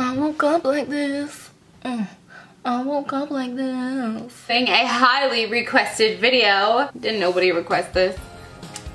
I woke up like this. I woke up like this. Saying a highly requested video. Didn't nobody request this?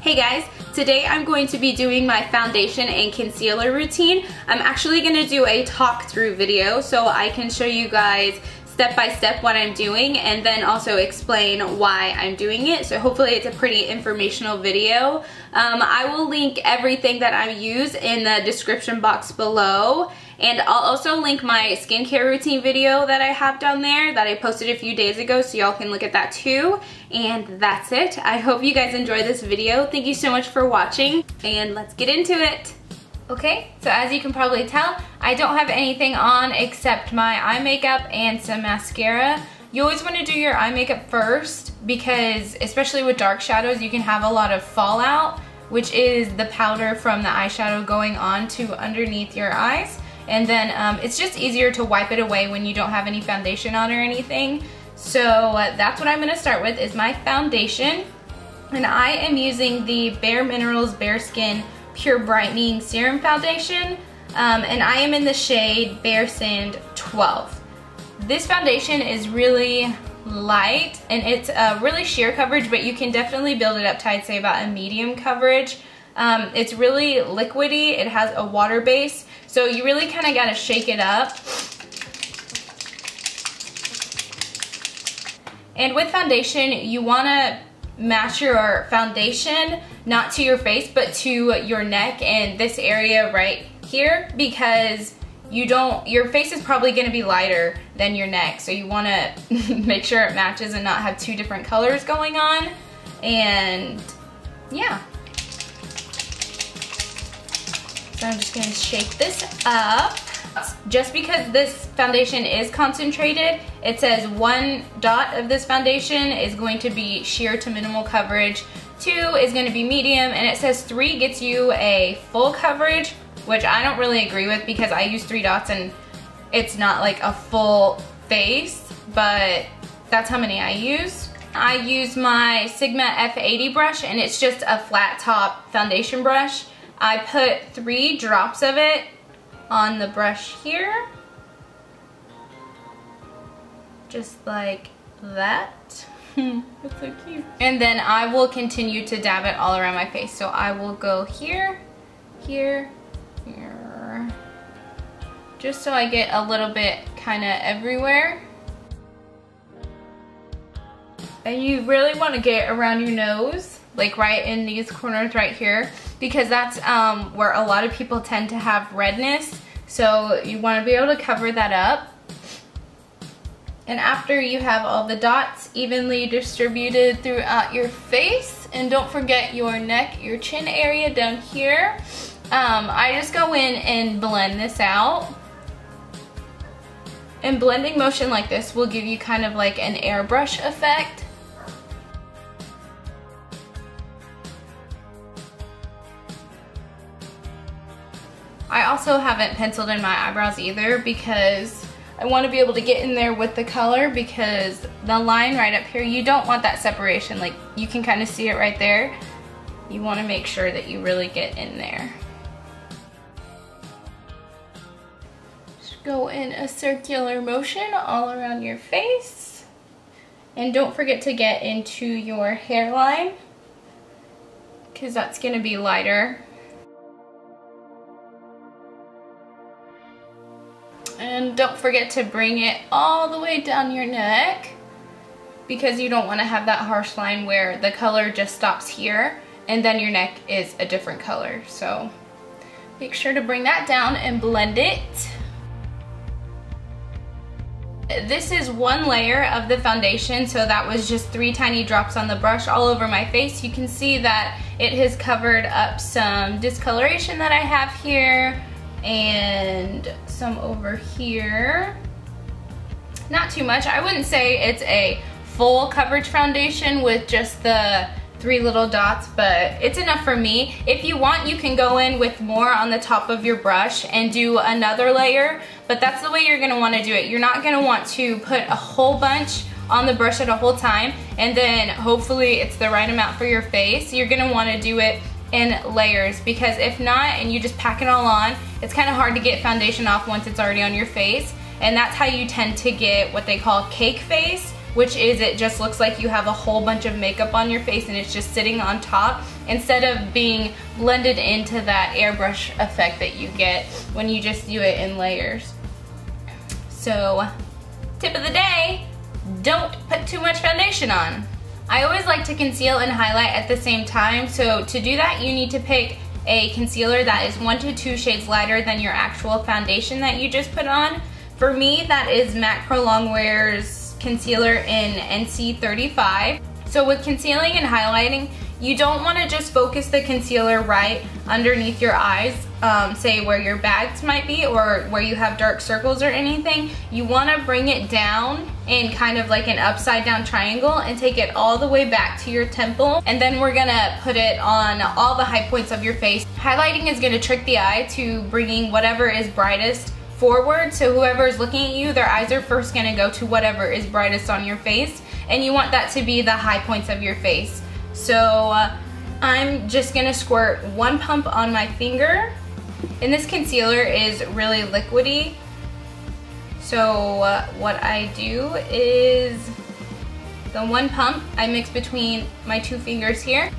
Hey guys, today I'm going to be doing my foundation and concealer routine. I'm actually going to do a talk through video so I can show you guys step by step what I'm doing and then also explain why I'm doing it. So hopefully it's a pretty informational video. I will link everything that I use in the description box below, and I'll also link my skincare routine video that I have down there that I posted a few days ago, so y'all can look at that too. And that's it. I hope you guys enjoy this video. Thank you so much for watching, and let's get into it. Okay, so as you can probably tell, I don't have anything on except my eye makeup and some mascara. You always want to do your eye makeup first because, especially with dark shadows, you can have a lot of fallout, which is the powder from the eyeshadow going on to underneath your eyes. And then it's just easier to wipe it away when you don't have any foundation on or anything. So that's what I'm going to start with, is my foundation. And I am using the bareMinerals Bareskin Pure Brightening Serum Foundation, and I am in the shade Bare Sand 12. This foundation is really light and it's really sheer coverage, but you can definitely build it up to, I'd say, about a medium coverage. It's really liquidy, it has a water base, so you really kind of got to shake it up. And with foundation, you want to match your foundation not to your face but to your neck and this area right here, because your face is probably going to be lighter than your neck, so you want to make sure it matches and not have two different colors going on. And yeah, so I'm just going to shake this up. Just because this foundation is concentrated, it says 1 dot of this foundation is going to be sheer to minimal coverage, 2 is going to be medium, and it says 3 gets you a full coverage, which I don't really agree with because I use 3 dots and it's not like a full face, but that's how many I use. I use my Sigma F80 brush, and it's just a flat top foundation brush. I put 3 drops of it on the brush here, just like that. That's so cute. And then I will continue to dab it all around my face. So I will go here, here, here, just so I get a little bit kind of everywhere. And you really want to get around your nose, like right in these corners right here, because that's where a lot of people tend to have redness. So you want to be able to cover that up. And after you have all the dots evenly distributed throughout your face, and don't forget your neck, your chin area down here, I just go in and blend this out. And blending motion like this will give you kind of like an airbrush effect. I also haven't penciled in my eyebrows either because I want to be able to get in there with the color, because the line right up here, you don't want that separation. Like, you can kind of see it right there. You want to make sure that you really get in there. Just go in a circular motion all around your face. And don't forget to get into your hairline, because that's going to be lighter. And don't forget to bring it all the way down your neck, because you don't want to have that harsh line where the color just stops here and then your neck is a different color. So make sure to bring that down and blend it. This is 1 layer of the foundation, so that was just 3 tiny drops on the brush all over my face. You can see that it has covered up some discoloration that I have here, and some over here. Not too much. I wouldn't say it's a full coverage foundation with just the 3 little dots, but it's enough for me. If you want, you can go in with more on the top of your brush and do another layer, but that's the way you're gonna wanna do it. You're not gonna want to put a whole bunch on the brush at a whole time and then hopefully it's the right amount for your face. You're gonna wanna do it in layers, because if not and you just pack it all on, it's kind of hard to get foundation off once it's already on your face. And that's how you tend to get what they call cake face, which is it just looks like you have a whole bunch of makeup on your face and it's just sitting on top instead of being blended into that airbrush effect that you get when you just do it in layers. So, tip of the day, don't put too much foundation on. I always like to conceal and highlight at the same time, so to do that you need to pick a concealer that is 1 to 2 shades lighter than your actual foundation that you just put on. For me, that is MAC Pro Longwear's concealer in NC35. So with concealing and highlighting, you don't want to just focus the concealer right underneath your eyes, say where your bags might be or where you have dark circles or anything. You want to bring it down in kind of like an upside down triangle and take it all the way back to your temple, and then we're gonna put it on all the high points of your face. Highlighting is gonna trick the eye to bringing whatever is brightest forward, so whoever is looking at you, their eyes are first gonna go to whatever is brightest on your face, and you want that to be the high points of your face. So I'm just gonna squirt 1 pump on my finger, and this concealer is really liquidy. So what I do is the 1 pump I mix between my 2 fingers here.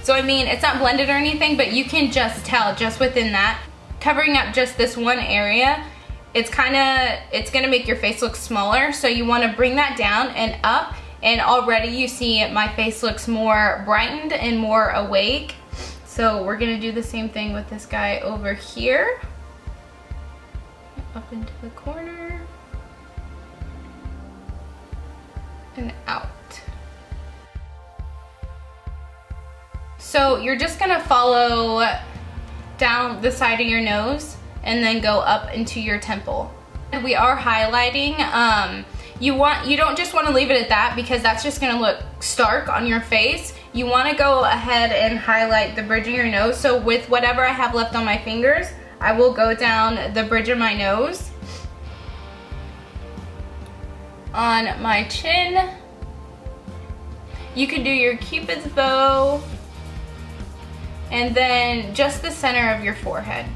So I mean, it's not blended or anything, but you can just tell just within that, covering up just this one area, it's gonna make your face look smaller. So you wanna bring that down and up, and already you see my face looks more brightened and more awake. So we're gonna do the same thing with this guy over here. Up into the corner. And out. So you're just gonna follow down the side of your nose and then go up into your temple. And we are highlighting. You don't just want to leave it at that, because that's just gonna look stark on your face. You want to go ahead and highlight the bridge of your nose. So with whatever I have left on my fingers, I will go down the bridge of my nose, on my chin. You can do your Cupid's bow, and then just the center of your forehead.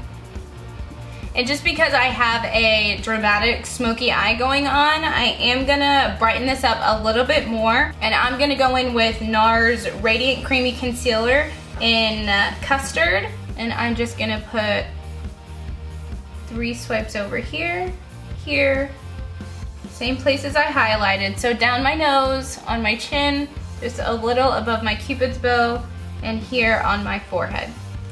And just because I have a dramatic smoky eye going on, I am gonna brighten this up a little bit more, and I'm gonna go in with Nars Radiant Creamy Concealer in Custard, and I'm just gonna put 3 swipes over here, here, same places I highlighted. So down my nose, on my chin, just a little above my Cupid's bow, and here on my forehead.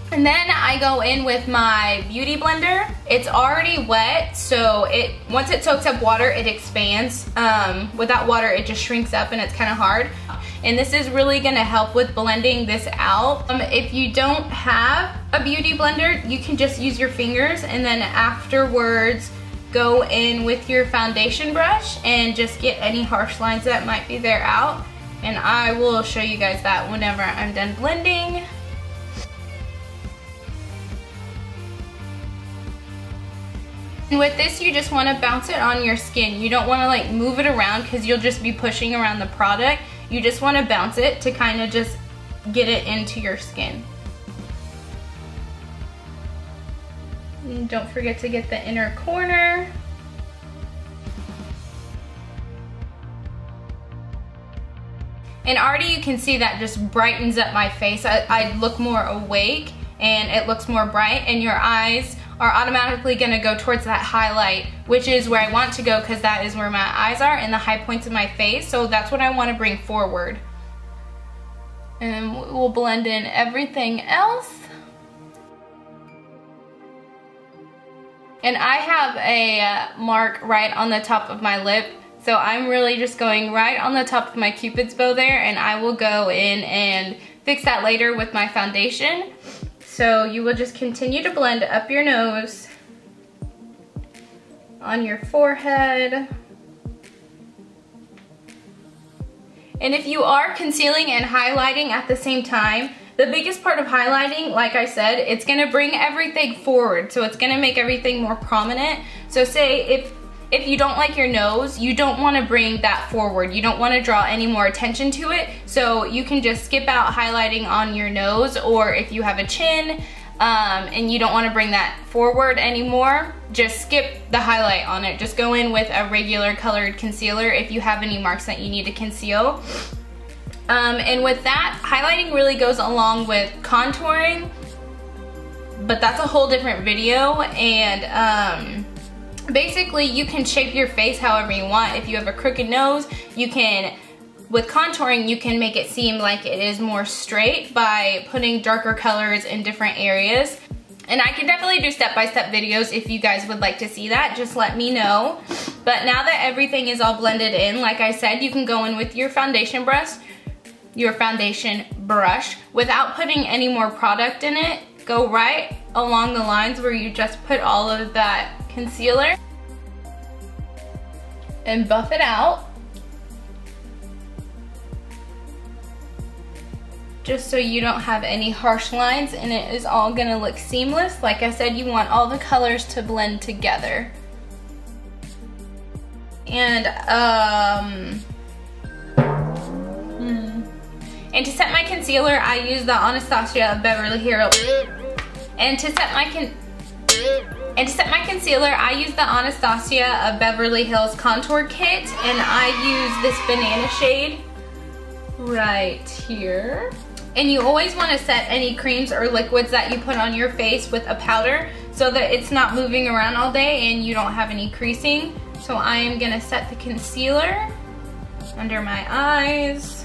And then I go in with my Beauty Blender. It's already wet, so once it soaks up water, it expands. Without water, it just shrinks up and it's kind of hard. And this is really gonna help with blending this out. If you don't have a Beauty Blender, you can just use your fingers, and then afterwards, go in with your foundation brush and just get any harsh lines that might be there out. And I will show you guys that whenever I'm done blending. And with this, you just want to bounce it on your skin. You don't want to like move it around, because you'll just be pushing around the product. You just want to bounce it to kind of just get it into your skin. And don't forget to get the inner corner. And already you can see that just brightens up my face. I look more awake, and it looks more bright, and your eyes are automatically gonna go towards that highlight, which is where I want to go, because that is where my eyes are and the high points of my face. So that's what I want to bring forward. And we'll blend in everything else. And I have a mark right on the top of my lip, so I'm really just going right on the top of my Cupid's bow there, and I will go in and fix that later with my foundation. So you will just continue to blend up your nose, on your forehead. And if you are concealing and highlighting at the same time, the biggest part of highlighting, like I said, it's gonna bring everything forward. So it's gonna make everything more prominent. So say if you don't like your nose, you don't want to bring that forward. You don't want to draw any more attention to it. So you can just skip out highlighting on your nose, or if you have a chin and you don't want to bring that forward anymore, just skip the highlight on it. Just go in with a regular colored concealer if you have any marks that you need to conceal. And with that, highlighting really goes along with contouring, but that's a whole different video. And basically you can shape your face however you want. If you have a crooked nose, you can, with contouring, you can make it seem like it is more straight by putting darker colors in different areas. And I can definitely do step-by-step videos if you guys would like to see that, just let me know. But now that everything is all blended in, like I said, you can go in with your foundation brush without putting any more product in it. Go right along the lines where you just put all of that concealer and buff it out, just so you don't have any harsh lines and it is all gonna look seamless. Like I said, you want all the colors to blend together. And to set my concealer, I use the Anastasia Beverly Hills. And to set my concealer, I use the Anastasia Beverly Hills Contour Kit, and I use this banana shade right here. And you always want to set any creams or liquids that you put on your face with a powder so that it's not moving around all day and you don't have any creasing. So I am gonna set the concealer under my eyes.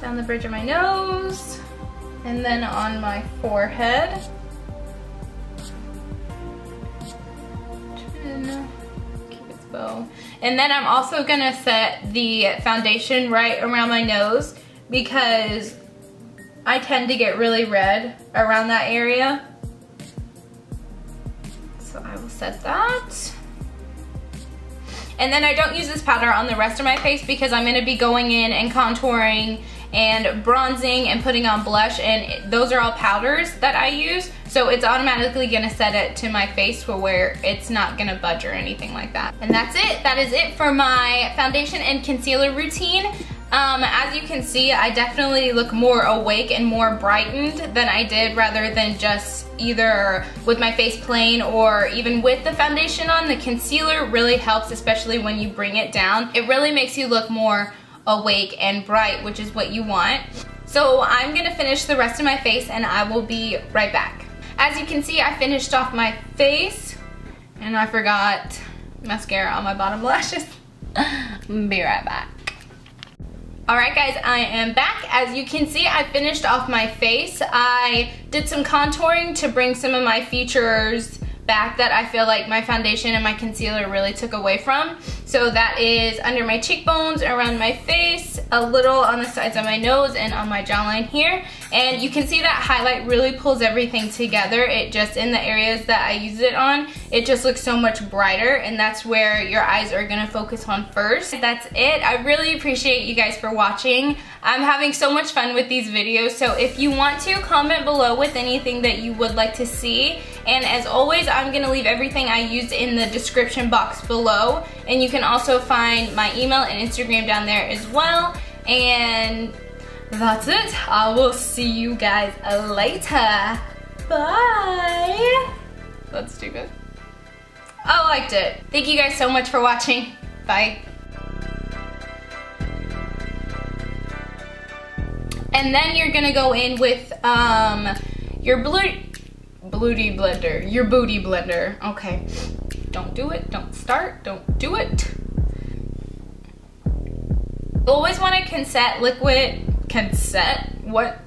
Down the bridge of my nose, and then on my forehead. Cupid's bow. And then I'm also gonna set the foundation right around my nose because I tend to get really red around that area. So I will set that. And then I don't use this powder on the rest of my face because I'm gonna be going in and contouring and bronzing and putting on blush, and those are all powders that I use, so it's automatically gonna set it to my face for where it's not gonna budge or anything like that. And that's it. That is it for my foundation and concealer routine. As you can see, I definitely look more awake and more brightened than I did, rather than just either with my face plain or even with the foundation on. The concealer really helps, especially when you bring it down. It really makes you look more awake and bright, which is what you want. So I'm gonna finish the rest of my face and I will be right back. As you can see, I finished off my face and I forgot mascara on my bottom lashes. Be right back. Alright guys, I am back. As you can see, I finished off my face. I did some contouring to bring some of my features back that I feel like my foundation and my concealer really took away from. So that is under my cheekbones, around my face, a little on the sides of my nose, and on my jawline here. And you can see that highlight really pulls everything together. It just, in the areas that I use it on, it just looks so much brighter, and that's where your eyes are gonna focus on first. That's it. I really appreciate you guys for watching. I'm having so much fun with these videos, so if you want to, comment below with anything that you would like to see. And as always, I'm gonna leave everything I used in the description box below, and you can also find my email and Instagram down there as well. And that's it. I will see you guys later. Bye. That's stupid. I liked it. Thank you guys so much for watching. Bye. And then you're gonna go in with your booty blender. Okay. Don't do it. Don't start. Don't do it. You always want to what?